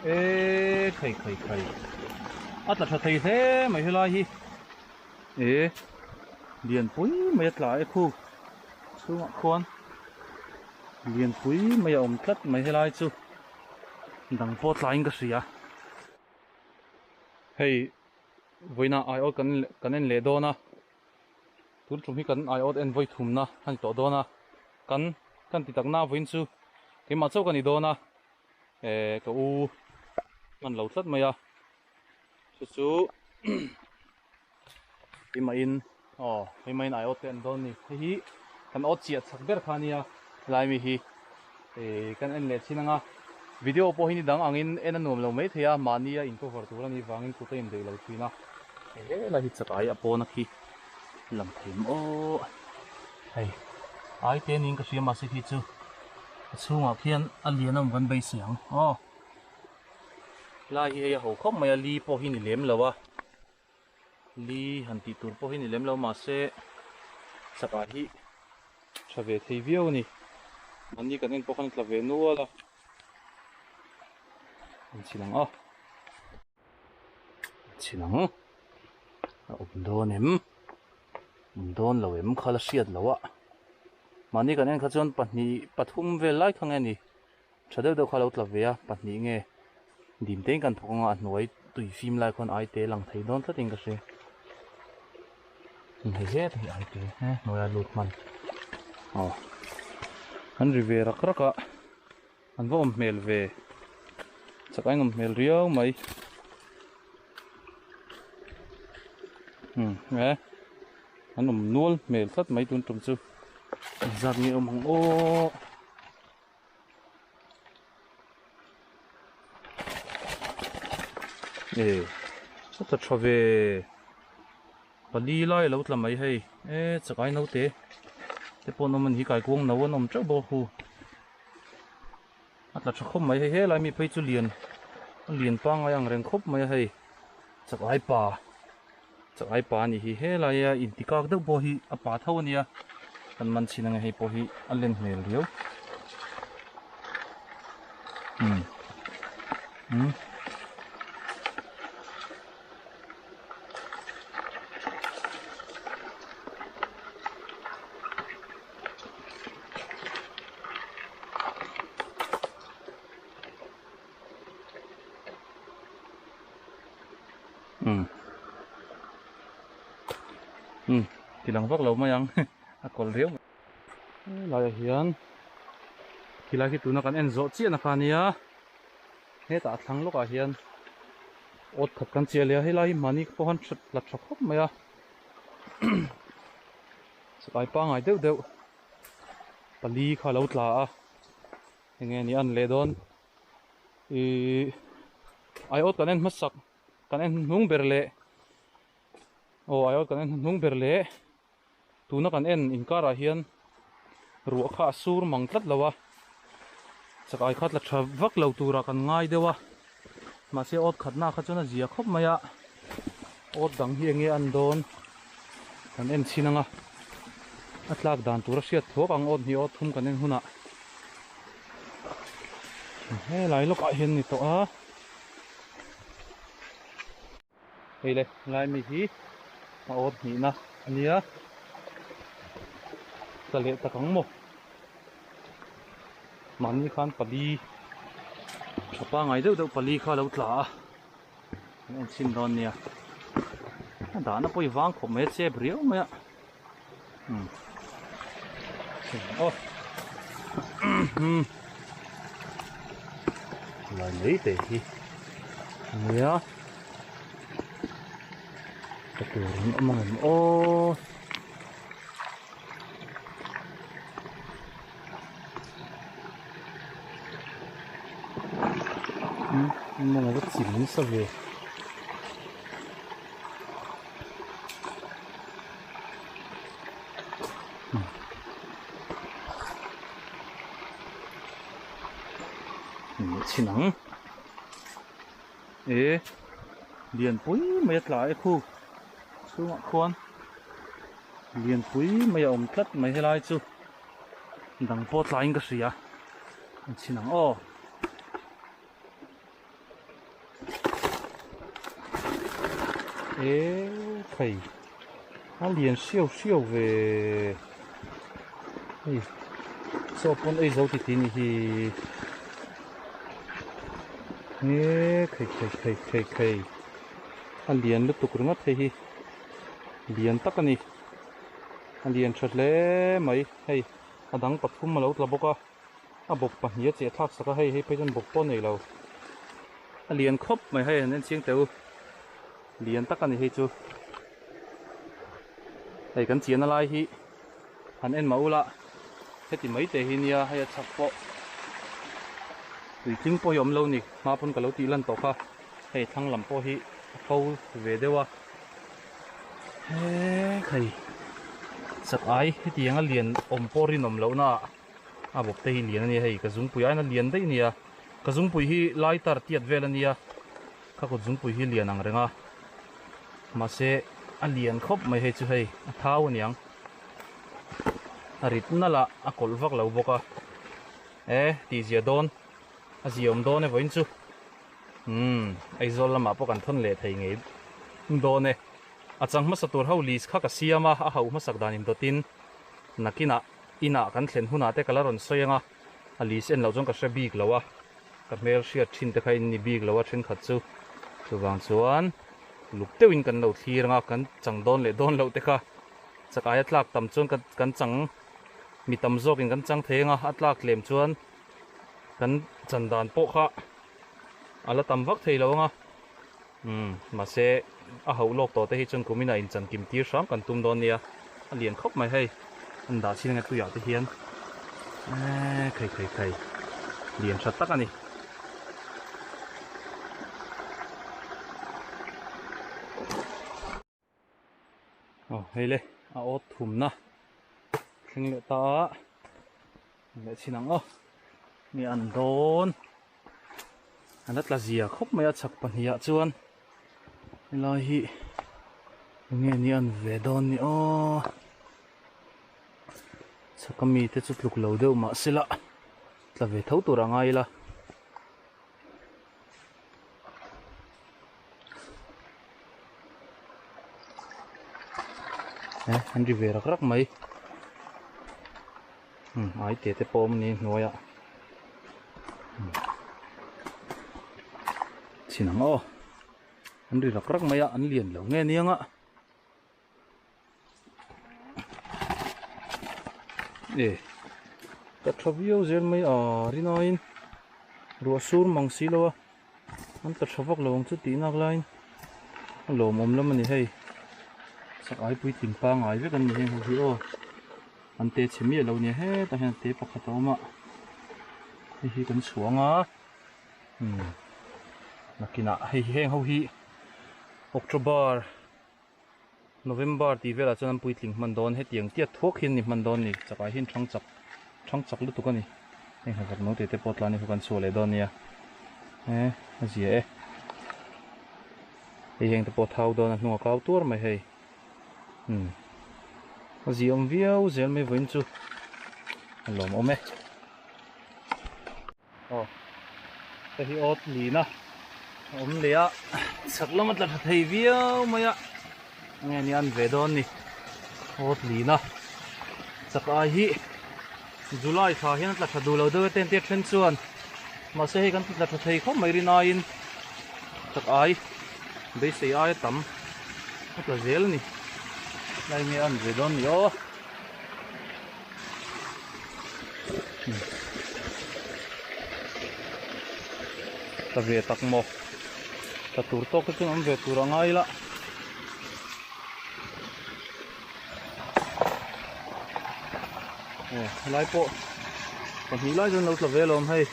ê khẩy khẩy khẩy ắt là thật thầy thế mày lại hi ê liền pui mày lại khu xuống ngọn khoan liền pui mày ôm tất mày lại chú đằng phốt lại cái gì à hey với na ai ở cần en lệ đó na tuần chúng hi cần ai ở en với thùng na han to đó na cần thì tắc na với chú cái mặt sau cần đi đó na cái u ngăn lâu tất mày à chú cái main cái main ai ở ten đó ni hi cần ở chiết sắc bẹt khania lại mi hi cần en lệ xin nga video po hini dang angin en anom lo mai thea mania in ko hortu la ni wangin ku te in de lo thina la hi chakai apo na khi lam thim o hey ai te ning ka siam ase hi chu chunga khian alianam van bai siang la hi ho khop mai li po hini lem lawa li han ti tur po hini lem lo ma se chakai hi chave thei viau ni mani kan en po khan tla ve nu ala chilang chilang don em don lo em khala siat lawa mani kan en khachon pahni pathum vel lai khang ani thadeu do khalo tla ve a pahni nge dim teng kan thokonga noi tui film lai khon ai te lang thei don thating ka se hei he thei ai te noya lut man an rive rak raka an vom mel ve chắc anh ngầm mèo riêu mày nghe anh ngầm nuôi mèo thất mấy tuần trồng sư giặt nhiều mỏng ô rất là cho về và đi lại lâu là mấy hay chắc anh nấu thế thế bọn nó mình hi cải cuồng nấu nó chắc bao khu là chắc không mấy hay lại mi phải chú liền pa ngay ang reng khop mai hay chắc ai pa ni hi he la ya in tikak do bo hi apa thau ania kan man chin ang hi po hi alen hmel riu thì lang vak lo mai ang akol riu lai hian khilai ki tuna kan en zo chi na khania he ta thlang loka hian ot khat kan chelia helai mani ko han thut la thak khop maya sakai pa ngai deuh pali kha lo tla a nge ni an le don ai ot kan en masak kan en nung berle ai ot kan en nung berle tuna kan en inkara hian ruwa kha sur mangtlat lawa chakai khat la tha vak lo tura kan ngai dewa ma se ot khatna kha chuna zia khop maya ot dang hi nge an don kan en chinanga atlak dan tura siat thok ang ot ni ot thum kan en huna he lai lok a hian ni to a heile lai mi hi ma ot ni na ania tale takang mo mani khan pali thapa ngai deuh pali kha lo tla en sin don nia da na poi wang khom me che brio me la lấy te hi nia ta turin amang 뭔가 그 지금 속에 친ang liền pui mệt lại khu xuống ngọn khoan liền pui mày ôm tất mày lại chú đằng pot lại cái gì à 친ang ế thầy nó liền siêu siêu về so con ấy dấu thì tin thì ế khầy anh liền lúc tục rồi mất thì liền tắc anh liền chợt lẽ mấy hay anh đang tập trung mà lâu là bốc à bốc bằng nhiệt sẽ thắc sắc hay bây giờ bốc con này lâu anh liền khóc mày hay nên chiếng tàu liền tắc anh hay chú đây cái chuyện là hi anh em mau la thế thì mấy tệ hi nia hay chặt bộ vì chính po yom lâu nè mà pun cả lâu tí lần tổ kha hay thăng làm po hi câu về đâu à thầy sắp ai thế thì anh liền po rin lâu na à bốc tê hi liền này hay cái dung pui anh liền đấy nè cái dung pui hi lai tar tiệt về là nè các cái dung pui hi liền ang renga mà sẽ anh liền khóc mày hay chú hay tháo niang rít nó là cột vác lâu bốc thì giờ đón giờ ông đón này vẫn chú ai rồi là mà bốc ăn thôn lệ thấy ngay đón này chẳng mất sát hậu lì khác cái xia mà hậu mất sát đàn im đầu tiên nãy kia ina kan thlen huna te kala ron soyanga ali sen lo jong ka hre bik lowa ka mer sia thin te khai ni bik lowa thin khat chu chuwang chuan luk tewin kan lo thiranga kan chang don le don lo te kha chakaya tlak tam chuan kan chang mi tam zok in kan chang thenga atlak lem chuan kan chandan po kha ala tam vak thei lawanga ma se a ho lok to te hi chun kumina in chan kim tir sam kan tum don nia alian khop mai hei anh đã xin nghe tôi giáo tới hiền khầy liền sạch tắc anh đi hay lên ớt thùm na khinh lệ ta lệ xin nắng nghe ăn đốn anh rất là gì à khóc mấy chặt bằng hiệu chuan lo hi nghe ni ăn về đón ni chắc kami te chút lục lâu đâu mà xí lạ là về thấu tổ ra ngay là anh đi về rắc mấy ai té te pom ni nói ạ chỉ nắng anh đi rắc mấy ạ anh liền lâu nghe niang ạ cái trâu giờ mấy rinoin rùa sur măng xí lo anh cái trâu vóc lồng chút tí nạc lại lồng ôm lắm anh hay sắc ai bụi tìm pa ngài với cái này không hiểu anh tê chém mía lâu nhé hết ta hiện tê bạc khát mà hi cần xuống là kia hay hậu hi October November thì về là cho nên bụi tình mình đón hết tiếng tiết thuốc hin thì mình đón thì chắc ai hin trăng chặt lúc tụi con này học vật nói thì tế bột là này cần sổ lại đón nha cái gì ấy thì hiện tế bột thao đón là nua cao tuổi mày hay cái gì ông viêu giờ mới vẫn chưa lồng ôm ấy cái hi ớt lì na ôm lì á chắc lắm là thầy viêu mày ạ nghe ni ăn về đón nè ớt lì na chắc ai hi July thà hiện là thật đủ lâu đâu tên tiết trên xuân mà sẽ hiện là thật thầy không mấy đi nói chắc ai bây giờ ai tắm rất là dễ nè đây nghe ăn về đón nhớ ta về tắc mò ta tụt tóc cái chuyện ăn về tụt ra ngay là lại bộ còn hí lại dân lâu là về làm hay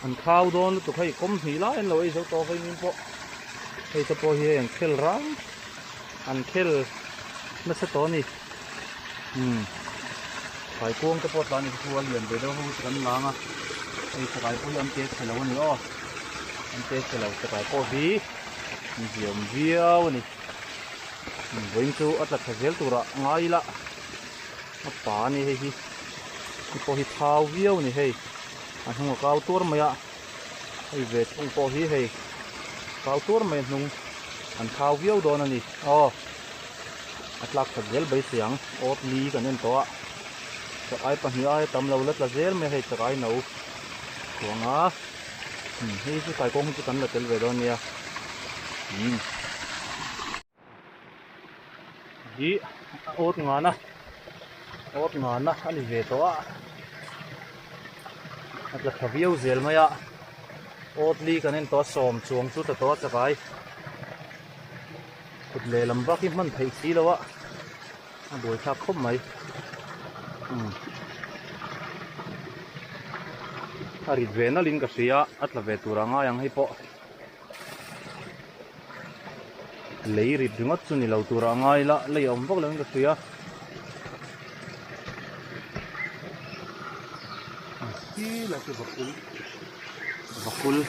ăn thao đón tụi hay cũng hí lại lâu ấy số to với mình bộ hay tập bộ hiện khel rang ăn khel nó sẽ to nè phải cuông tập bộ ta này thua liền về đâu không cần láng à hay sẽ phải cuông ăn tết phải lâu nữa ăn tết phải lâu sẽ phải có gì diều viêu nè vinh chú ở là phải dễ tụi ra ngay là apa ni hi po hi thau viu ni hei an hung kau tur maya hei ve tung po hi hei kau tur mai nung an thau viau don ani atlak thật zel bai siang ot li kan en to a chak ai pahni ai tam lo lat la zel me hei chak ai no chuanga hi chu kai kong chu kan la tel ve don nia hi ot ngana ani ve to a atlak thaviau zel maya ot li kan en to som chuang chu ta to chak ai kut le lam ba ki man thei si lo a boi thak khom mai arit ve na lin ka sia atla ve turanga yang hi po lei rit dingot chu ni lo turanga ila lei om bok lang ka sia hi la ki bakul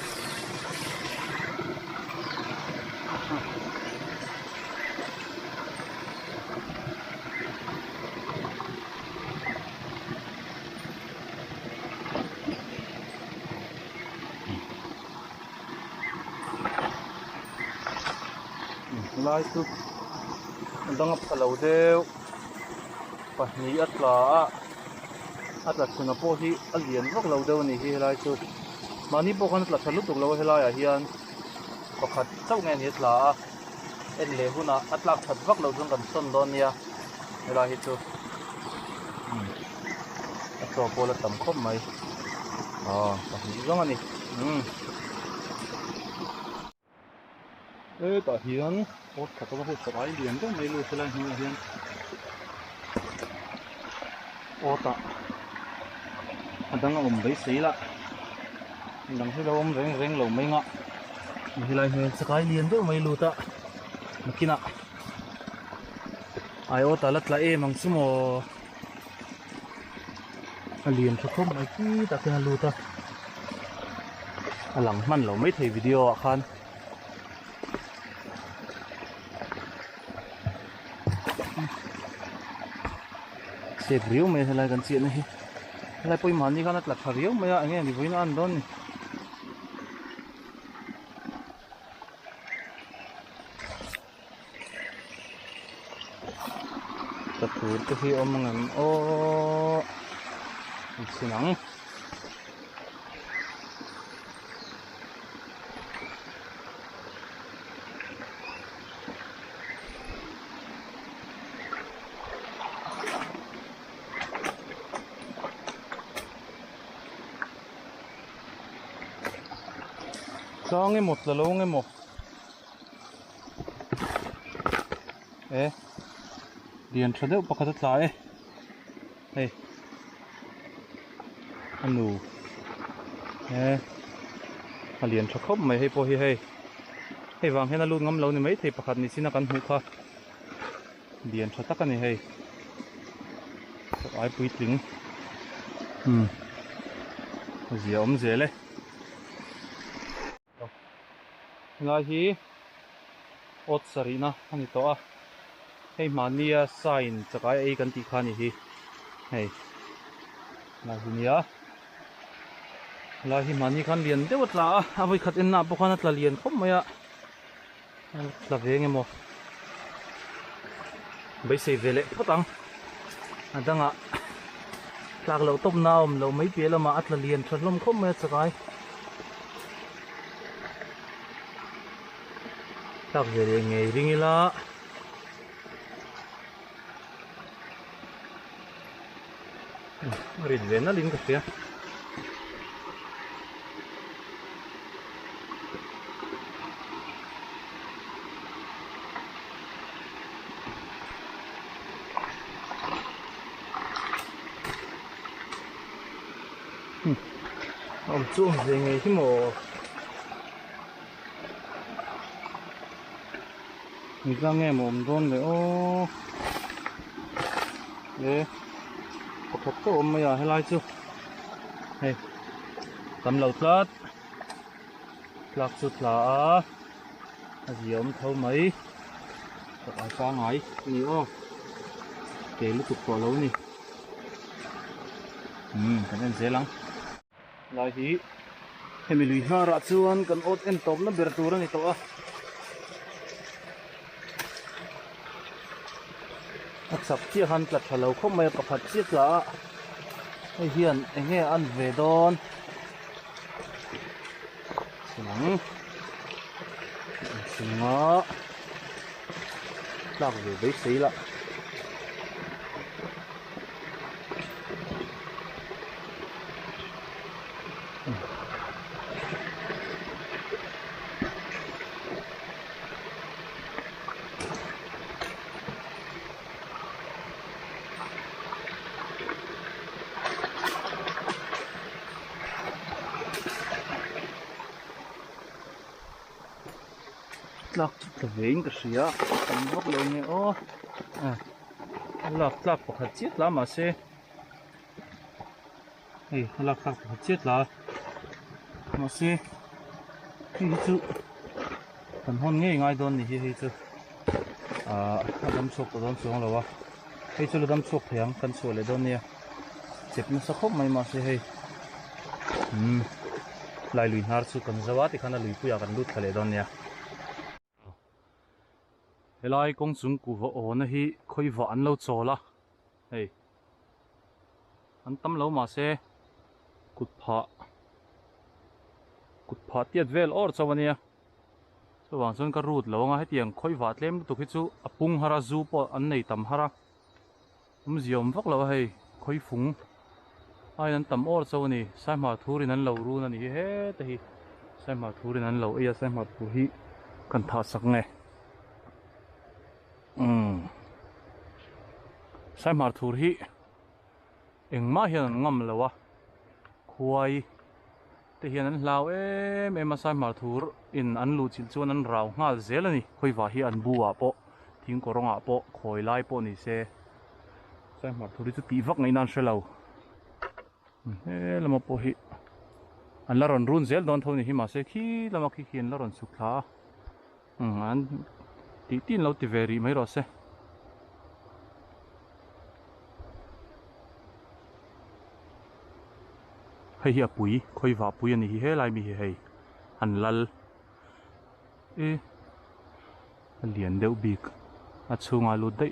lai tu dangap kalau deu pahni atla chuna po hi alian vok lo deu ni hi lai tu mani po kan atla thalu tuk lo helai a hian pakhat chau nge ni atla en le huna atlak that vak lo jong kan son don nia helai hi tu atlo po la tam khom mai pahni jong ani ta hian ot khatama ho sabai lian deuh mai lu selai hnu hian ota adanga bai seila dang hi lo reng lo mai nga hilai he sakai lian deuh mai lu ta makina ai ota latla e mang sumo alian thom mai ki ta kana lu ta alang man lo mai thei video a khan sek riu mai helai kan chian hi helai poi mani kan atla thariu mai a nge ni voina an don ni ta tur te hi omangam sinang Sange mot la longe mo. Dian thade pakhat tla hey. Anu. Alian thakop mai hei po hi hei. Hei wang hena lut ngam lo ni mai thei pakhat ni sina kan hu kha. Dian thatak ani hei. Ai pui tling. Zia om zele. Lai hi ot sarina ani to a hei mania sign chakai ei kan ti khani hi hei lai hi nia lai hi mani khan lian deuh tla a voi khat en na pokhan atla lian khom maya tla venge mo bai sei vele photang adanga tlak lo top naom lo mai pe lama atla lian thlom khom maya chakai tak về nghề ringi la rin về nó linh cái ông chú về nghề chứ mồ người ta nghe mồm con đấy đấy có thật có ôm bây giờ hay like chưa hey tầm lẩu lát lạc sụt là gì ôm thâu mấy ở xa ngay nhiều kể lúc tục cỏ lâu nè cái này dễ lắm lại thì mình lùi ra ra chuan cần ốt em tóm nó bẹt tua này to อักษับเชี่ยหันกลัดทะเลเข้ามาประคัดเชี่ยละไอ้เฮียนไอ้เงี้ยอันเวดอนสิงสิงห์ลากอยู่ไปสีละลากตะเวงก็เสียตั้งวักเลยเนี่ยโอ้ลากประคัดเชี่ยละมาเซ่เฮ้ยลากประคัดเชี่ยละมาเซ่ที่จุกันห้องง่ายโดนนี่ที่จุดำสุกดำสุกแล้ววะที่จุดำสุกเพียงกันสวยเลยโดนเนี่ยเจ็บมันสักครบไม่มาเซ่เฮ้ยลายลุยหาร์สุกันสวัสดิ์ขณะลุยคุยกันลุดทะเลโดนเนี่ยเวลาไอ้กงสุงกูว่าโอ้นะฮีค่อยหวานเราโจละเฮ้ยอันตั้มเรามาเซ่กุดผาเตียดเวลออร์สวันนี้สว่างส่วนกระรูดแล้วไงให้เตียงค่อยหวานเล่มตุกิจูอปุงฮาราจูปออันไหนตั้มฮาราผมเสียมฟักเราให้ค่อยฟุ้งไอ้นั้นตั้มออร์สวันนี้ใส่มาทูรินั้นเรารู้นั่นนี่เฮ้แต่ฮีใส่มาทูรินั้นเราใส่มาทูฮีกันท่าสักไงใช่มาทูรีเอ็งมาเห็นงำเลยวะควายแต่เห็นนั้นเรามาใช่มาทูรอินอันลูจินชวนนั้นเราง่าเสียแล้วนี่คุยว่าเฮียอันบัวปะทิ้งกรงอ่ะปะคอยไล่ปะนี่เซ่ใช่มาทูรีจะตีฟักไงนั่นเสียเราแล้วมาปะฮีอันละรอนรุ่นเสียโดนเท่านี้ฮิมาเซ่ขี้แล้วมาขี้เขียนละรอนสุขลาอันตีนเราติเวรีไม่รอเซ่เฮียปุ๋ยค่อยว่าปุ๋ยอันนี้เฮ้ยลายมีเฮ้ยอันลัลเหรียญเดียวบิกอัดชูงาลุดได้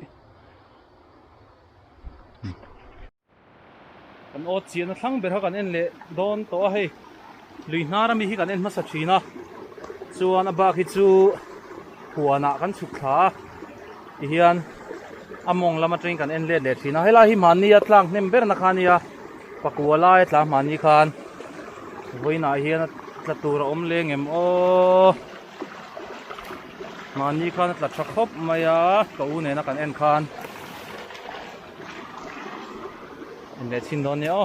อันโอดเสียนทั้งเบรกันเอ็นเล่โดนตัวเฮ้ยลุยนารามีฮิกันเอ็นมาสักทีนะส่วนอับบาคิจูหัวหนักกันสุขขาเฮียนอมงละมาตริงกันเอ็นเล่เด็ดทีนะเฮ้ยลายฮิมันนี่อัดลังเนี่ยเบรนักขานี่ปักวัวไล่ตามมันนี่คันวันนี้เฮียนตะตัวเราเลี้ยงโอ้มันนี่คันตะชักคบมายาก็อุ่นเนี่ยนักกันเอ็นคันเด็ดชินโดนเนี่ย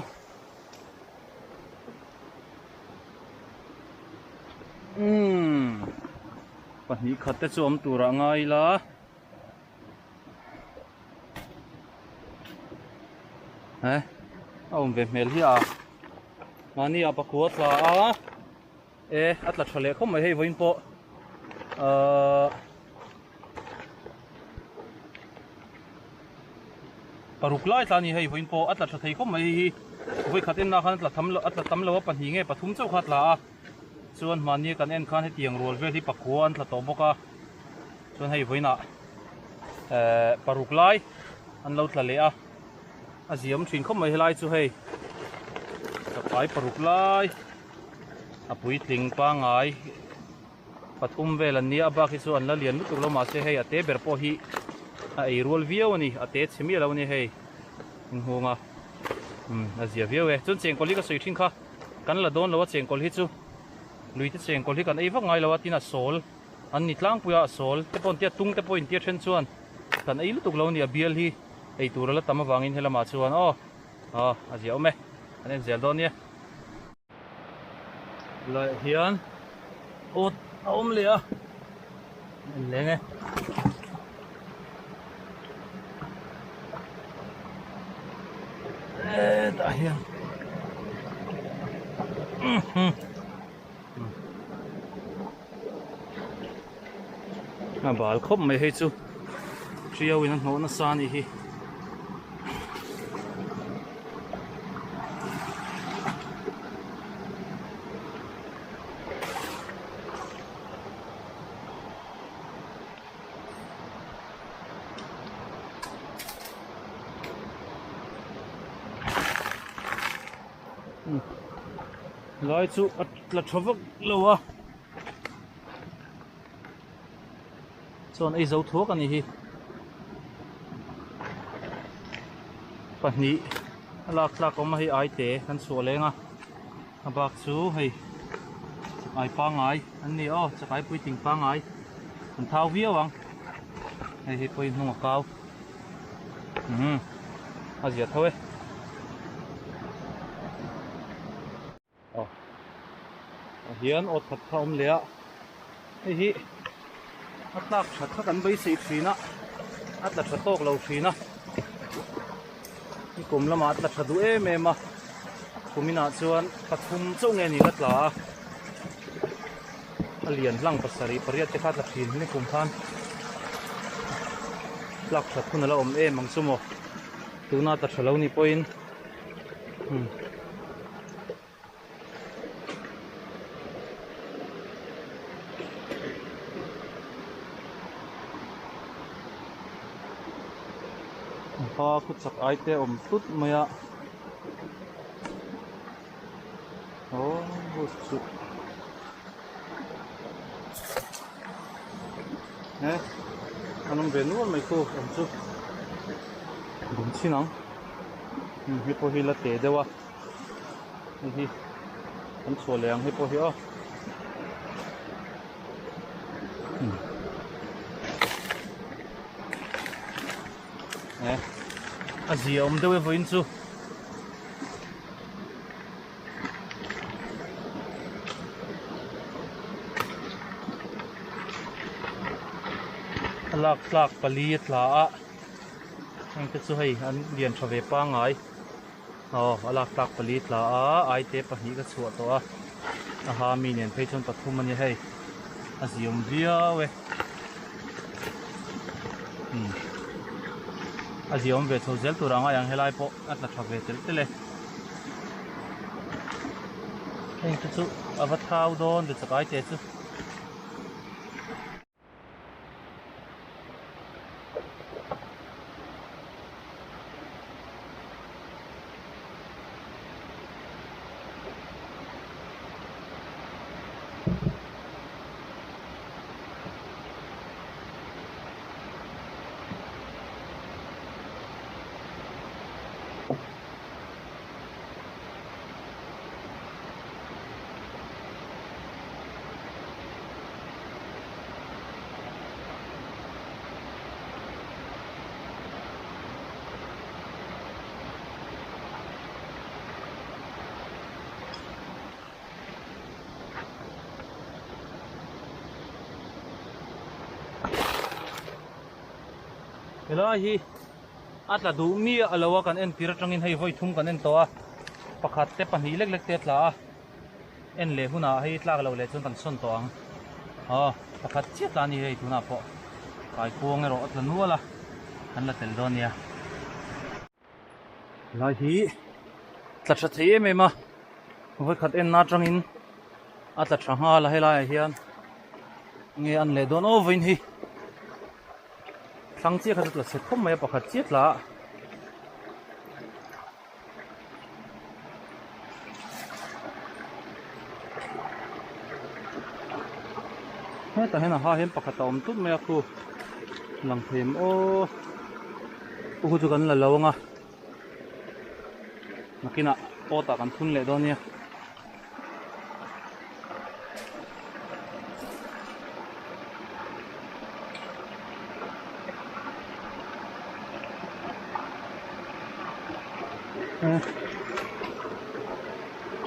วันนี้ขัดแต่จอมตัวเราไงล่ะเฮ้เอาเว็บเมลที่มันนี่ประกวดละอัตลักษณ์เฉลี่ยเขาไม่ให้วินโปปรุกไล่ตอนนี้ให้วินโปอัตลักษณ์เฉลี่ยเขาไม่วิขัดเอ็นนะคันอัตลักษณ์ทำแล้วว่าปัญหาไงปฐุมเจ้าขัดละส่วนมันนี่กันเอ็นคันให้เตียงรัวเวที่ประกวดละตัวบกส่วนให้วินะปรุกไล่อันเราทะเลอาเซียมชินเขาไม่ให้ไล่จู่ให้สไปปรุกไล่ปุยติงปังไงปัทุมเวลันนี้บาคิส่วนละเลียนมุตุลมาเสให้เตเบอร์พอฮีไอรัววิวนี่เตเสมีแล้วนี่ให้หัวงอาเซียวิวจนเสียงกอลิก็สุดทิ้งค่ะกันละโดนแล้วว่าเสียงกอลิจู่ลุยที่เสียงกอลิกันไอ้พวกไงแล้วว่าที่น่ะโซลอันนี้ล้างปุยโซลแต่ปนเตียตุ้งแต่ปนเตียเชนส่วนกันไอ้ลุตุกแล้วนี่เบียลฮีไอ้ตัวละตั้มวางอินเฮลมาส่วนอาเซียเอาไหมอันนี้เสียโดนเนี่ยเลยเฮียนโอ้เอาเลยเล่นไงตายเฮียนบาลคบไม่ให้จูเชียววินันโหนสานี่ฮี lái chú là cho vắc lâu à chọn ấy dấu thuốc anh ấy phần nhị là có mà hay ai té căn số lên à bác chú hay ai pa ngay anh này chắc ai bui tình pa ngay anh thao viêu anh hay bui nông cao gì thôi hiền ớt thật thơm lẹ hi ớt lạc thật các anh bây xịt xí na ớt lạc thật tốt lâu xí na cùng là mà ớt lạc thật đuôi mềm mà cùng mình nói chuyện thật thum chỗ nghe nhỉ rất là liền lăng bát sari pariat te khat lạc xí này cùng phan lạc thật kun là em mang sumo tu na thật lâu ni point ha kut sak ai te tut maya chu nè anh về nuôi mấy cô chu đúng chi nắng hi po hi la te dewa hi anh xua leng hi po hi nè gì ông đâu với anh chú lạc palit là anh cứ chú hay anh liền trở về pa ngay lạc palit là ai tế pa hi cái chuột đó ha mi nên thấy trong tập thum anh hay gì ông dia we gì ông về thâu zel tu rang ayang helai po at la thave tel tele anh cứ chú avatar don để cái thế chú hello hi at la du mi alawa kan en tira tangin hei voi thum kan en to a pakhat te pahnih lek lek te tla en le huna hei tlak lo le chun kan son to ang pakhat chiat la ni hei tuna po kai kuang ero at la nuala an la tel don ya la hi tla tha thei em ma voi khat en na tangin at la thanga la hela hian nge an le don o voin hi thằng chia khát là sẽ không mấy bọc hạt chiết là hết tại là ha hết bọc hạt tôm tốt mấy cô làm thêm ô cho gần là lâu nga mà kia nè ô ta còn phun lệ đó nha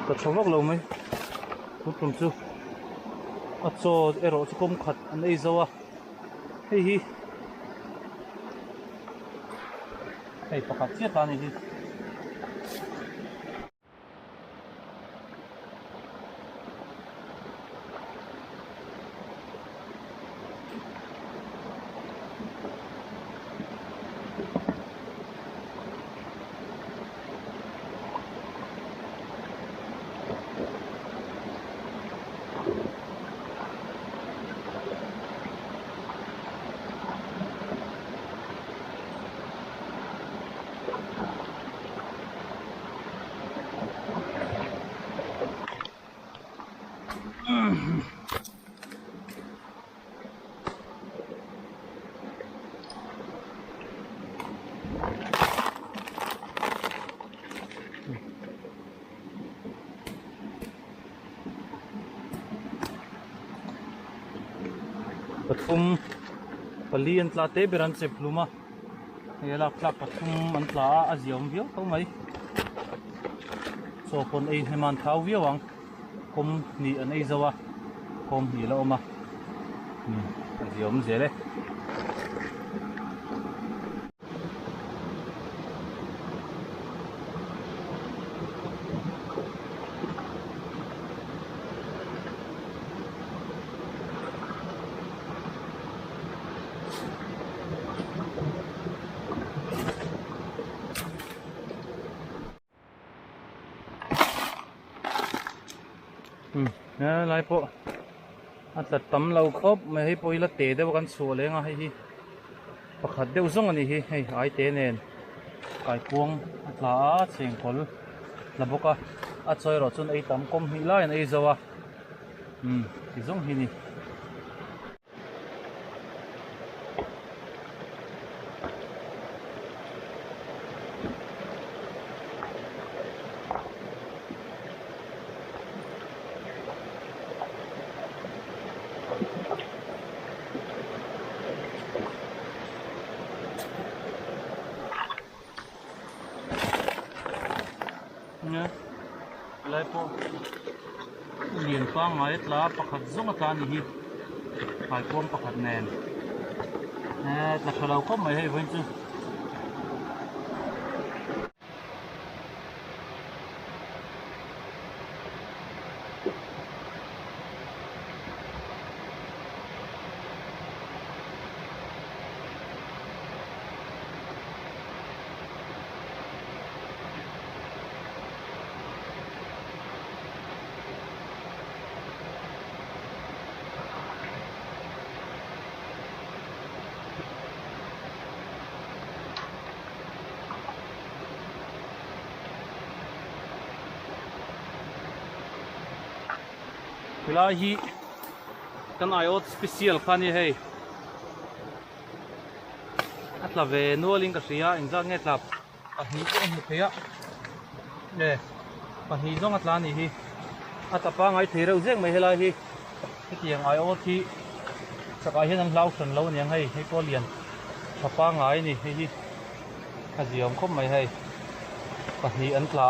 Tất số vóc lâu mấy Tốt cùng chú cho ero chú công khát anh ấy dâu à Hei hi Hei bạc hạt chiết ta này hi Patum pali an tla te beran se pluma hela klak patum an tla aziom vio to mai so pon ei heman thau vio wang kom ni an ei zawa kom ni la oma aziom zele lai po at tatam lau khop mai hei poila te de kan so lenga hei hi pakhat deuh zong ani hi hei ai te nen kai puang atla cheng kol la boka a choi ro chun ei tam kom hi lai an ei zawa ti zong hi ni lai po lian pa ngai tla pakhat zong atla ni hi kai kom pakhat nen tla khalau khom mai hei voin chu Pila hi kan iot special khani hei atla ve nualing ka ria inza nge tlap pahi ko hi phea ne pahi zong atla ni hi atapa ngai thei reu jeng mai hela hi tiang iot hi saka hian an lau san lo niang hei hei ko lian thapa ngai ni hi aziom khom mai hei pahi an tla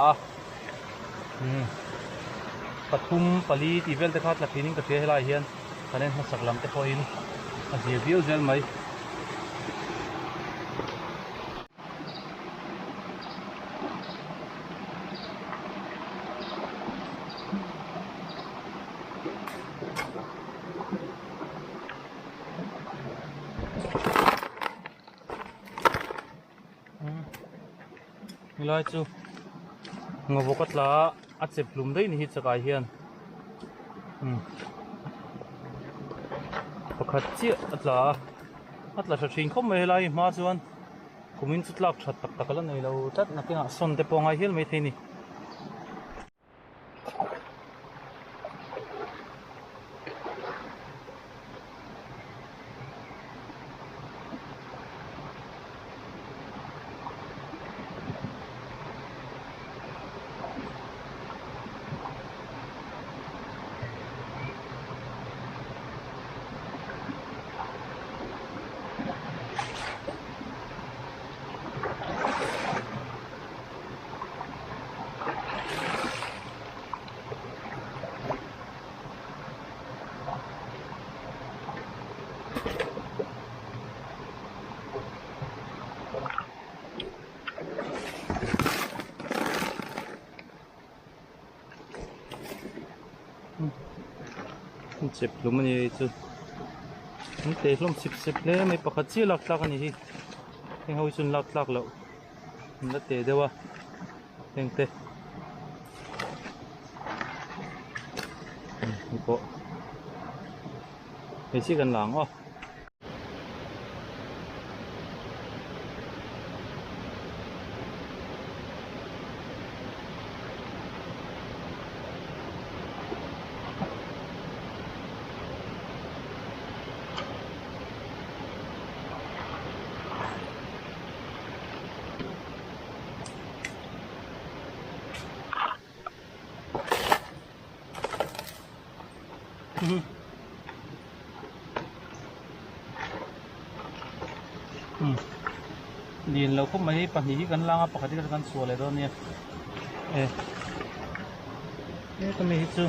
pathum pali ti vel te khat la cleaning ka fe helai hian kanen ha saklam te poin a zia view zel mai milai chu ngobokatla at se plum dei ni hi chakai hian pakhat chi atla sa thing khom mai lai ma chuan kumin chutlak that tak takala nei lo tat na kinga son te pongai hil mai theini chep lum ani chu te hlom sip le mai pakhat chi lak tlak ani hi heng hoi chun lak tlak lo na te dewa heng te po he chi kan lang o liền lâu không mấy bằng gì gần lang á, bằng cái gần xua lại đó nè, cái mấy chứ,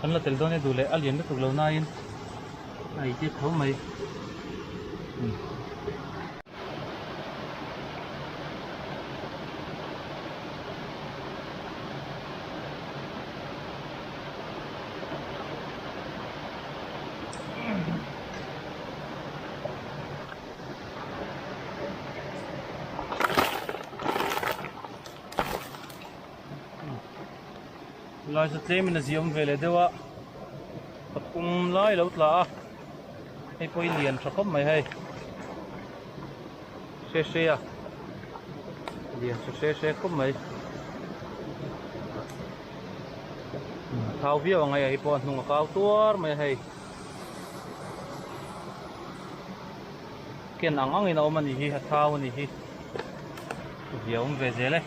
gần là tel đó nè đủ lại, alien nó tụt lâu nay, này chứ thấu mấy. Lai sa tlem na ziom vele dewa patum lai lo tla ai poi lian tha khom mai hai she à lian she khom mai thau vía ngai ai pon nung kau tuar mai hai ken angang ina oman hi ha thau ni hi ziom ve zele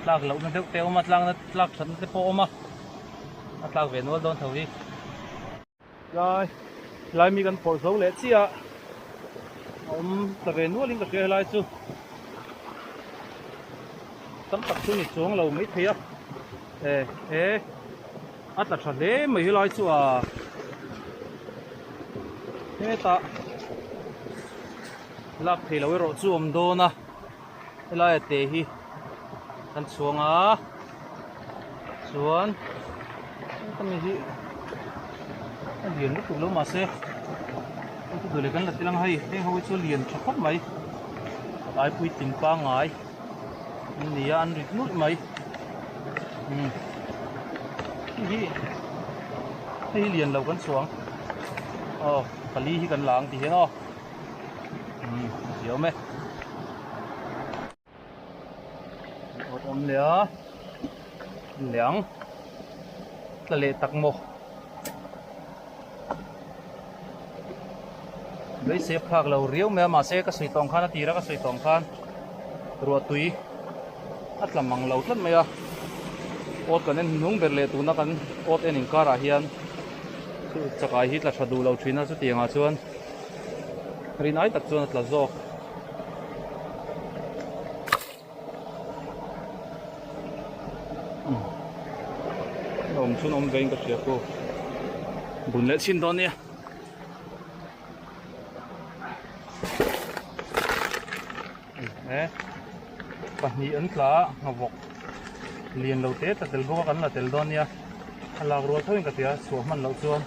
lak lo na deuh te omat lang na lak than te po oma lak ve nual don thawi lai mi kan phor zo le chia ta ve nual in ka ke lai chu tam tak chu ni chung lo mai thia atla tha le mai lai chu a ta lak thei lo ro chu om do na lai te hi kan chuanga chuan kami hi lian lu lo ma se tu dole kan la tilang hai he ho chu lian tha khop mai ai pui ting pa ngai ni ya an rit nut mai hi lian lo kan chuang pali hi kan lang ti he no hiểu me om lẻ lẻng là lệ tắc mồ lấy xếp khác lâu riêu mẹ mà xe cái sợi tòng khan tì ra cái sợi tòng khan ruột túi ắt làm măng lâu lắm mẹ ốt cái nên nung bể lệ tu nó cái ốt em in cara hiền chắc ai hít là chặt đủ lâu chuyến nó chút tiền à chuan rin ai tắc chuan là do om chun om vein ka sia ko bun le chin don ya pahni an tla ngawok lian lo te ta tel bo kan la tel don ya ala ro thoin ka tia so man lo chuan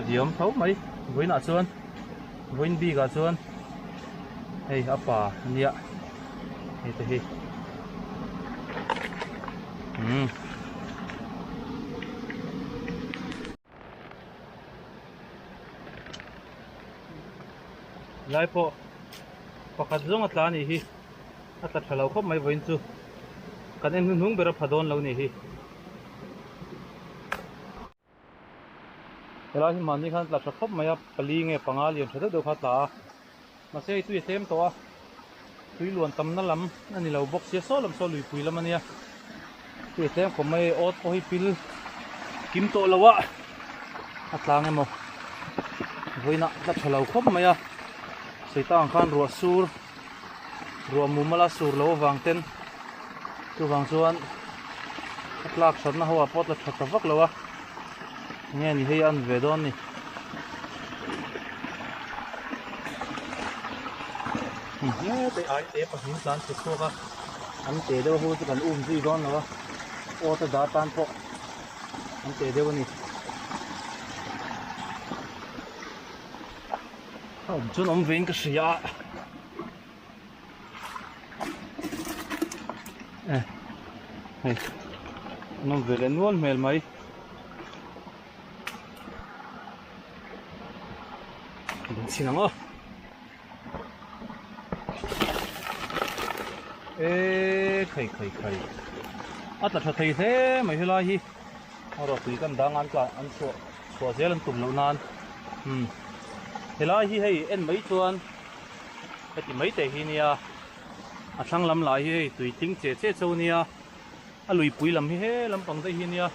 diom thấu mấy với nọ chuan với bi cả chuan hey apa nia hey te hi lai po pakhat zong atla ni hi atla thalo khop mai voin chu kan en hung bera phadon lo ni hi ela hi mani khan tla khop mai a pali nge panga lian thada do khatla ma sei tu sem to a tui luan tam na lam ani lo box ya so lam so lui pui lam ania tu sem ko mai ot o hi pil kim to lawa atla nge mo voina tla thalo khop mai a sei tang khan ro sur ro mumala sur lo wangten tu wang chuan atlak sat na hawa pot la thata vak lawa nghe ni hei an ve don ni te ai te pa hin plan se ko ka an te de ho chu kan ji don lawa o ta da tan po an te de ni chun om vein ka sia hey nom vele nuol mel mai sinang o khai atla tha thei the mai hilai hi ro tui kan dang an tla an so zel an tum lo nan hilai hi hei en mai chuan heti mai te hi nia a thang lam lai hi tui ting che che chau nia a lui pui lam hi he lampang te hi nia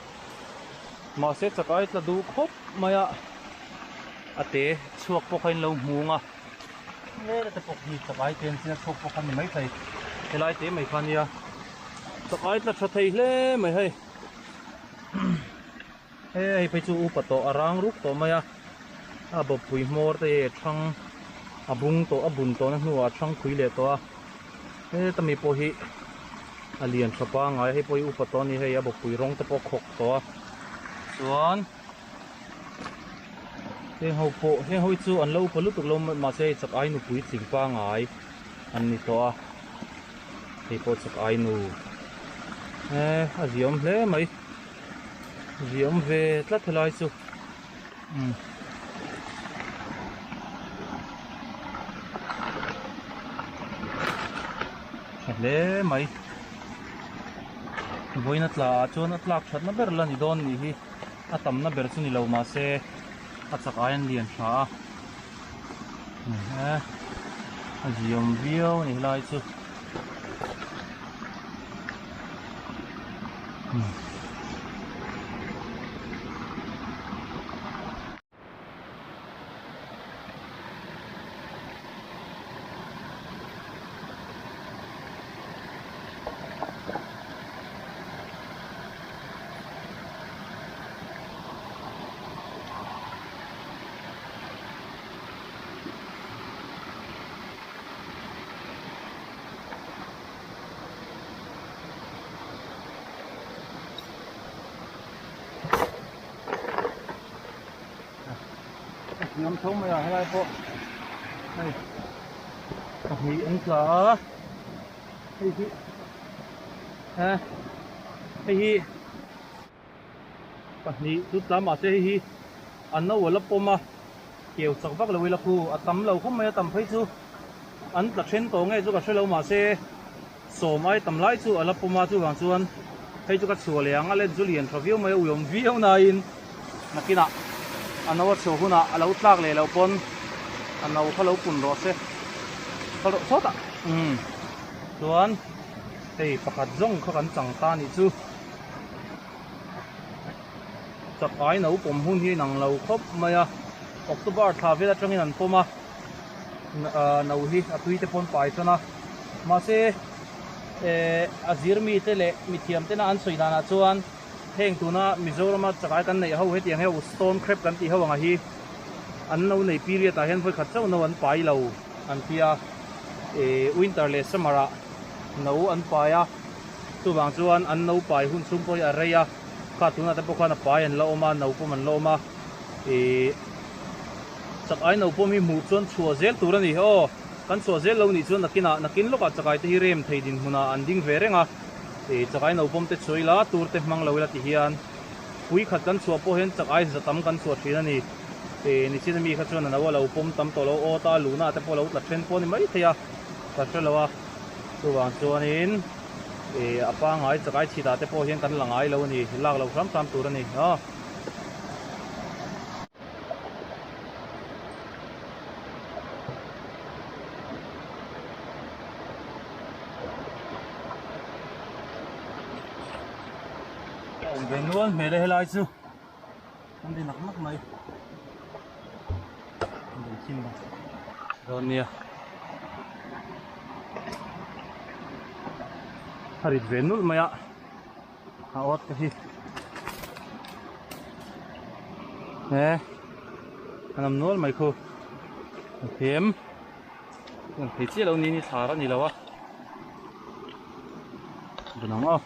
ma se chakai tla du khop maya ate chuak pokhain lo hmunga le te pok hi chakai ten sin chok pokhan ni mai thai helai te mai khania chakai tla tha thei hle mai hei hei pe chu upato arang ruk to maya a bo pui mor te thang abung to abun to na hnuwa thang khui le to a tami po hi alian thapa ngai hei poi upato ni hei a bo pui rong te po khok to a chuan heng hoi chu an lo palu tuk lo ma se chak ai nu pui ching pa ngai an ni to a hei po chak ai nu a ziom hle mai ziom ve tla thelai chu hle mai boina tla chuan a tlak that na ber la ni don ni hi a tam na ber chu ni lo ma se a chak ai an lian tha a ziom vio ni lai chu ngắm sống mày hay lại po này nghĩ anh sợ hay hi hay hi nghĩ chút lắm mà sẽ hi anh nó vừa lấp po mà kiểu sặc vác là vì là phu tắm lâu không mấy tắm thấy chứ anh là trên tổ ngay chứ cả lâu mà sẽ sổ mai tắm lại chứ ở lấp po mà chứ bằng chứ anh thấy chứ cả sổ liền anh lên chứ liền cho view mấy uống view này nè kia nè anh nói số huna lâu tlak le lâu pon anh nói khá lâu pun rồi se khá lâu sốt à tuan hey pakat zong khá gần chẳng ta ni chứ chặt ai nấu bom hun hi nang lâu khop maya October tha về trong anh poma nấu hi atui te pon pai chana mà se azir mi te le mi thiam te na an soi na chuan heng tuna Mizoram chakai kan nei ho he tiang he stone crab kan ti ho anga hi an no nei period a hen phoi khat chau no an pai lo an pia winter le samara no an paia tu bang chuan an no pai hun chung poi a reya kha tuna te pokhan a pai an lo ma no pom an lo ma chakai no pom hi mu chuan chua zel tur ani ho kan chua zel lo ni chuan nakin loka chakai te hi rem thei din huna an ding ve renga chakai no pom te choila tur te hmang lo la ti hian pui khat kan chua po hen chakai za tam kan chua thina ni ni chin mi kha chuan na wa lo pom tam to lo o ta luna te po lo la thren po ni mai thia ta chelawa tu wang chuan in apa ngai chakai chita te po hian kan langai lo ni lak lo sam tur ani ha về luôn mẹ đây lại chứ không đi nặng mắt mày để chim vào rồi nè harit về luôn mày ạ ớt cái gì nè anh làm luôn mày khô thêm thấy chiếc lâu ní xả ra ní lâu á được nóng không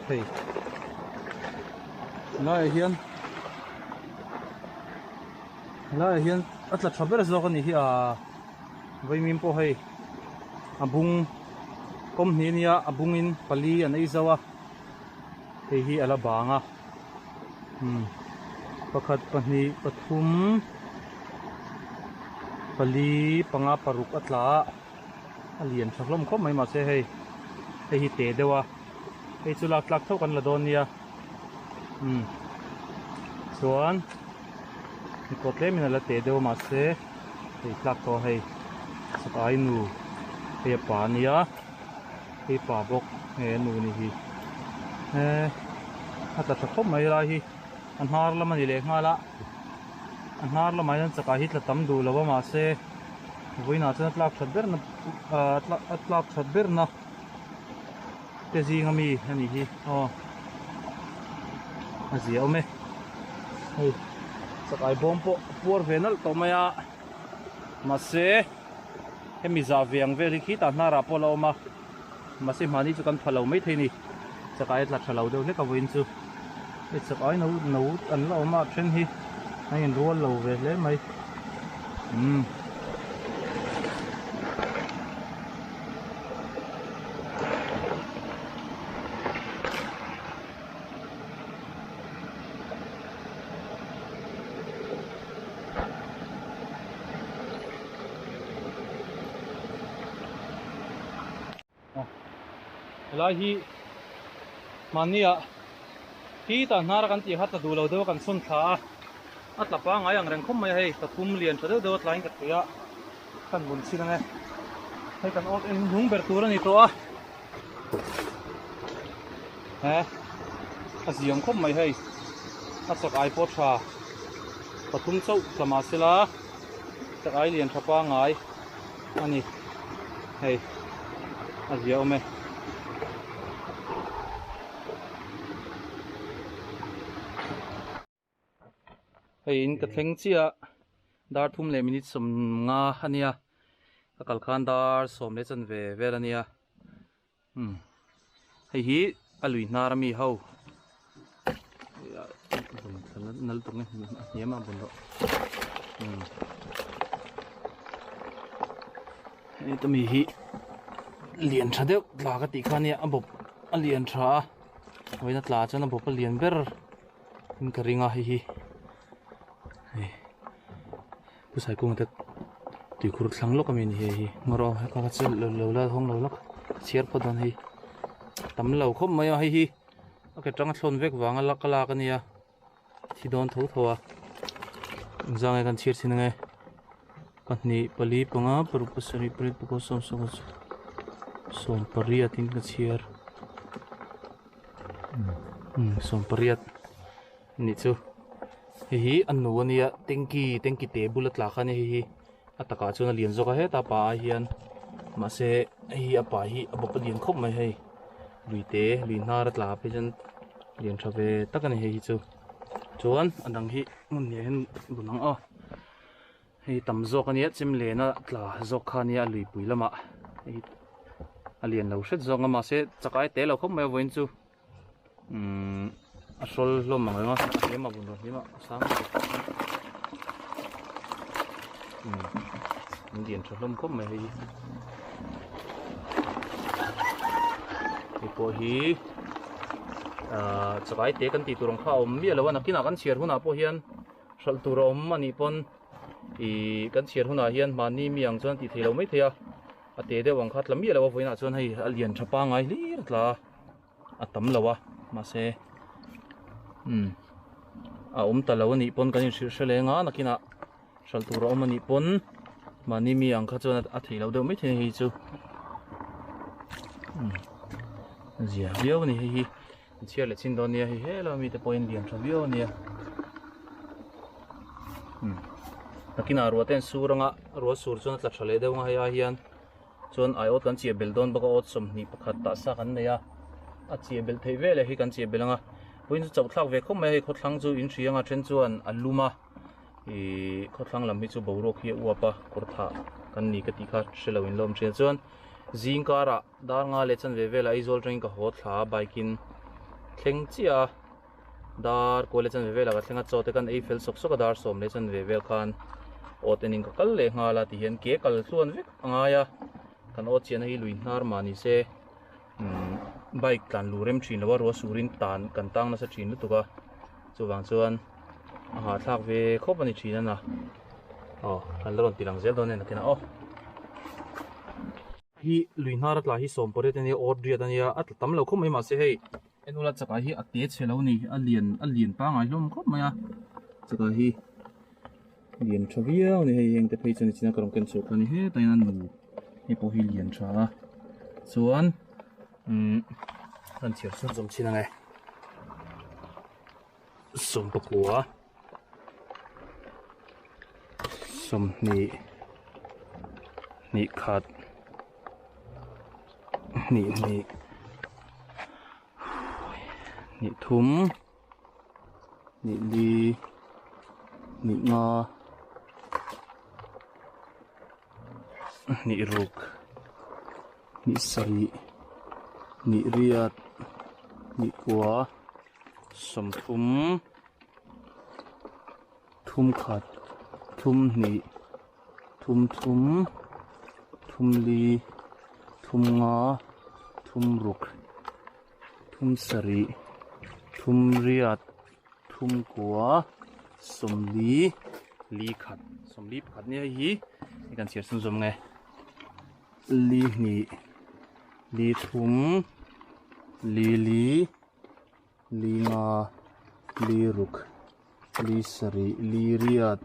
thầy lại hiền ắt là trouble rồi con này với mình po hay abung kom ni nia abungin pali an ei zawa te hi ala banga pakhat pahni pathum pali panga paruk atla alian thaklom khom mai ma se hei hi te dewa hei chulak tlak thau kan la don nia chuan มีกดเล่มินาละเตเดียวมาเซ่ที่หลักตัวให้สักไอ้หนูเฮียป่านี่อ่ะเฮียป่าบกเฮ้หนูนี่ฮีถ้าจะสักคบไม่ไรฮีอันฮาร์ละมันเล็กง่ายละอันฮาร์ละไม่นั่นสักไอ้ฮิตละตั้มดูแล้วว่ามาเซ่วิ่งน่าจะตลาดชัดเบอร์นะตลาดชัดเบอร์นะเดี๋ยวจีงมีอันนี้ฮีอ๋ออาเสียวไหมเฮ้ยสักไอ้บอมปัวเวนัลตัวไม่อะมาเซ่เฮ้มีจ่าเวียงเวริคิดอันน่ารับพอเรามาเซ่มานี่จะกันพลาวไม่ทีนี่สักไอ้ตลาดพลาวเดี๋ยวเล็กกับวินซูสักไอ้นูอันเรามาเช่นฮีให้เห็นรัวเราเวเลยไหมเวลาฮีมันนี่อะฮีตานารักันที่ฮัตดูเราเดียวกันสุนทราอัตลับว่าไงอย่างแรงคุ้มไม่ให้ตะคุมเลียนจะเดียวไล่กันเสียกันบุญสินะไงให้กันออกเอ็นหุ่งเบิร์ตัวนี่ตัวอาเสียงคุ้มไม่ให้อัตสักไอปอชาตะคุมเจ้าสมาสิละสักไอเลียนทับว่าไงอันนี้ให้อาเสียงไหมไอ้อินกระเทงเชียดาร์ทุ่มเลมินิสมงาอันเนี้ยกัลคันดาร์สมเลจันเวอันเนี้ยไอ้ฮีอลุยนารามีเฮาบุญนั่นตรงนี้เนี่ยมาบุญแล้วไอ้ตัวมีฮีเลียนชาเดียวลากติขันเนี่ยบบเลียนชาไว้นัดลาจนบบเลียนเบอร์มันกระริงอ่ะฮีผู้ชายกุ้งแต่ตีครุฑสังโลกมีนี่เฮ้ยงรอให้เขาจะเหลวละห้องเหลวละเชียร์พอดอนเฮ้ยตำเหลวคบไม่เอาเฮ้ยโอเคจังชนเวกวางลักลากันเนี่ยที่โดนทุบทัวจังไงกันเชียร์สินะไงกันนี่ปลีปังอ่ะปรุปสริปริปกุศลสมปริยัติกันเชียร์สมปริยัตินี่จูฮีอันนู้นเนี่ยเต็งกี้เตบุลต์ลาคันฮีอัตกาชนเลียนจกเฮตาปาเฮียนมาเซฮีอปาฮีอบปเลียนคบไม่ให้ลุยเตลุยนารัตลาไปจนเลียนชาเวตักันฮีจูจวนอันดังฮีมุนเนี่ยเห็นบุญนังอ๋อฮีตำจกเนี่ยจิมเลนะตลาจกคันเนี่ยลุยปุยละมาฮีเลียนเราเสร็จจงมาเซจักไอเตเราคบไม่เอาไว้จูอาศัยลมมันเลยมั้งเดี๋ยวมาบุญด้วยนี่มั้งสามมันเดียนชลมก็ไม่ให้ที่พอฮีสกายเตะกันตีตัวรองข้าวมีอะไรวะนักกินอากันเชียร์หุ่นอาพอเฮียนชัลตัวรอมมันนี่ปนกันเชียร์หุ่นอาเฮียนมันนี่มีอย่างส่วนที่เที่ยวไม่เที่ยวเตะเดี๋ยววังคัดแล้วมีอะไรวะฝุ่นอาส่วนให้เลียนชะปางไงลีร์ละตั้มแล้ววะมาเซ่ตลาดวันนี้ปนกันอยู่เฉลี่ยงนักกินชัลตัวเรามันนี้ปนมันนี่มีอังคาจนที่เราเดิมไม่เที่ยวจูเสียเดียวนี่เชื่อเลยชินตอนนี้เฮ้เรามีแต่พอยน์เดียนชาวเดียวนี่นักกินรัวเต้นสูรงะรัวสูรจนตัดเฉลี่ยเดียวง่ายยันจนไอออดกันเชียเบลดอนบักออดสมนี่ประคัตตาสักันเนี่ยเชียเบลเทเวเลยให้กันเชียเบลงะวันนี้จะทลักเวกไม่ให้ขดทั้งจูอินทรีย์งาเช่นจวนอัลลูมาขดทั้งลำมิจูบาวโรคีอวปะกอร์ธากันนี่กติกาเชลวินลมเช่นจวนจิงการะดาร์งาเลชันเวเวลไอโซลริงกับฮอตลาไบกินเข่งเจียดาร์โคเลชันเวเวลกับเข่งอัดโจเตกันเอฟเฟลสกสกดาร์สมเลชันเวเวลกันโอเทนิงกับกัลเลงาลาที่เห็นเกกัลส่วนเวกงายะกันโอเชียนให้ลุยนาร์มานิเซไบกันลูเรมชินแล้วว่ารัวสูรินตันกันตั้งนัสชินลุตุกะจูบางส่วนอาหารทักเวครบวันนี้ชินนะกันเริ่มตีหลังเซลโดนเนี่ยนะกินฮีลุยนารัตลาฮีสมปริตันเนี่ยออดเรียตันเนี่ยอัตตั้มเราคงไม่มาเสียให้เอ็นอุลัดจากฮีอัตเตชเชลาวนี่อัลเลียนป้าไงลมครบไหมจักฮี liền cho viêu này hay anh tập hay cho nên chỉ là còn cần số cái này hết tay ăn đủ hay bỏ hi liền cho xuống ăn chiều xuống giống chi này sum bọc của sum nị khát nị thúng nị ly nị ngò nị rục nị sari nị riat nị quả sum thum khát thum nị thum ly thum ngò thum ruk thum sari thum riat thum quả sum ly khát này hiกันเสียสุ่มๆไงลีนี่ลีทุมลีงาลีรุกลีสรีลีเรียด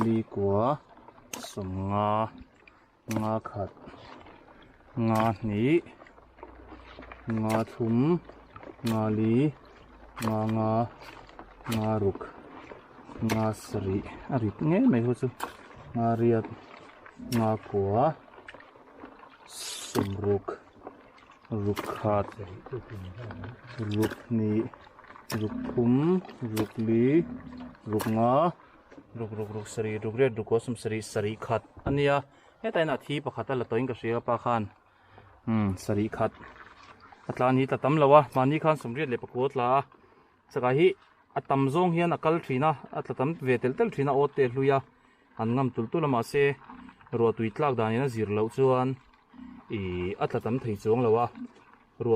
ลีกัวสมงาขัดงานี่งาทุมงาลีงารุกงาสรีอะไรเงี้ยไม่รู้สึกงาเรียดงากัวสมรุกขัดรุกนี่รุกทุมรุกลีรุกงารุกสรีรุกเรียดรุกกัวสมสรีขัดอันนี้ให้แต่นาทีประคัตละตัวเองก็เสียปะคันสรีขัดอัตรานี้ตัดตั้มแล้ววะมานี่คันสมเรียดเลยประกวดละสกายฮิอัตตั้มซงเฮียนอักลทรีนะอัตตั้มเวทเตลทรีนะโอเตลุยาอันงำตุลมาเสรัวตุยตลากดานี่นะจีรเหลาจวนอัตตั้มถี่จวงแล้ววะรัว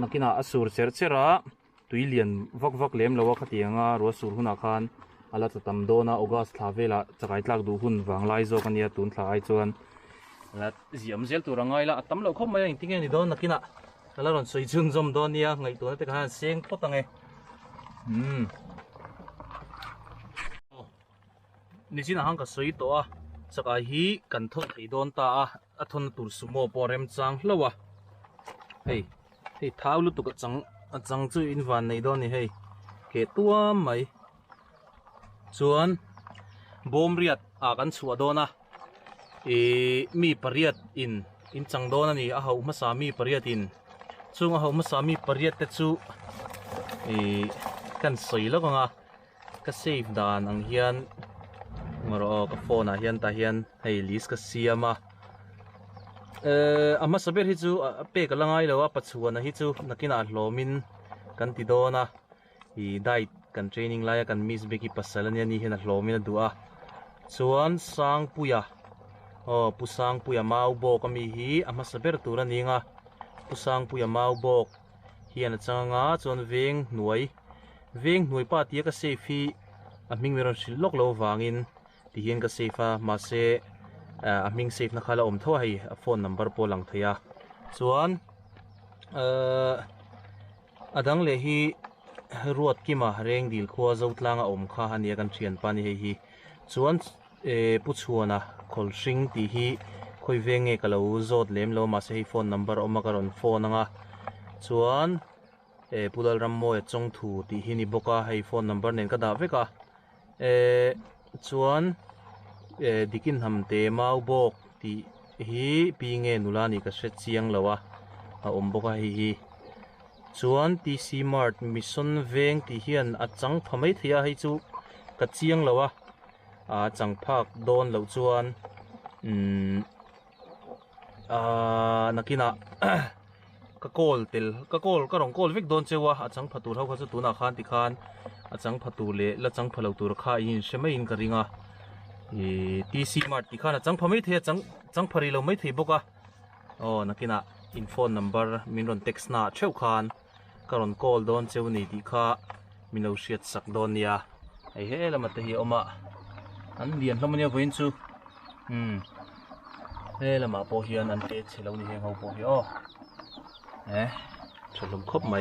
นักกินาอสูรเสระตุยเลียนวักเลี้ยมแล้ววะขัดยังรัวสูรหุนาคันอัลลัตตั้มโดนะออกัสทาเวละจะไกลตลากดูหุ่นวางไล่โจกันเนี่ยตุนทลายจวนแล้วเสียมเซลตัวรังไงละตั้มเราเข้ามาอย่างที่ไงนี่โดนนักกินาแล้วเราสวยจุนจมโดนเนี่ยไงตัวนั้นแต่การเสียงพอตั้งไงนี่สินะฮังก็สวยตัวสักฮีกันทนที่โดนตาอัทนตุลสมอปอเรมจังแล้ววะเฮ้ยเท้าลุตุกจังจุอินวันในโดนนี่เฮ้ยเกตัวไหมส่วนบอมเรียดกันชัวโดนะมีปริยัดอินจังโดนนี่เขามาสามีปริยัดอินช่วงเขามาสามีปริยัดแต่จู่กันสวยแล้วก็เซฟดานอังเฮียนมารอกับโฟนเฮียนตาเฮียนให้ลิสก็เสียมาอามาสเปรฮิจูเป๊กลังไงแล้วว่าปัจจุบันฮิจูนักกินอาหลมินกันติดโดนะได้กันเทรนนิ่งไล่กันมิสเบกิปัสสาวะนี่เห็นอาหลมินดูส่วนสังปุยาปุสังปุยามาอุโบกมีฮีอามาสเปรตัวนี้ปุสังปุยามาอุโบกเฮียนจังจนเวงหน่วยป้าเตียก็เซฟีมิงเวรสิลกโลวางินที่เฮียนก็เซฟมาเซมิงเซฟนะคะเราอมท่าให้โฟนนัมเบอร์โปลังเทียส่วนดังเลยฮีรวดกิมาเร่งดีลขัวเจ้าตลางอมข้าหันยากันเชียนปานี่ฮีส่วนผู้ชัวนะคอลซิงที่ฮีคุยเวงเอกเราโจดเลี้ยมเรามาเซให้โฟนนัมเบอร์อมมาการอนโฟนนะส่วนผู้ดลรัมโมยจงถูที่ฮีนี่บอกว่าให้โฟนนัมเบอร์เน้นก็ได้เวกส่วนดิกินทำเตมาอุบอกที่ฮีปีเงินุลานี่ก็เสร็จเสียงแล้ววะอมบอกว่าฮีส่วนที่ซีมาร์ทมิชชั่นเวงที่เฮียนจังพไม่เทียให้จูกัดเสียงแล้ววะจังพักโดนแล้วส่วนนักกินะก็โกลติลก็รองโกลวิกโดนเจ้าวะจังพัตูเขาจะตัวนักขันติขันจังพัตูเละและจังพลาวตัวข้าอินใช่ไหมอินกริงที่ซีมาร์ติขันจังพไม่เทียจังพริเราไม่เทียบกะนักกินะอินโฟนนัมเบอร์มินรอนเท็กซ์น่าเช่าขันก็รอนโกลโดนเจ้านี่ติข้ามินเอาเชียดสักโดนเนี่ยเฮ้ยแล้วมาเทียออกมาอันเดียนแล้วมันยังวิ่งซูเฮ้ยแล้วมาโปเฮียนอันเตะเชลล์นี่เฮงเขาโปเฮียฉลองครบไหม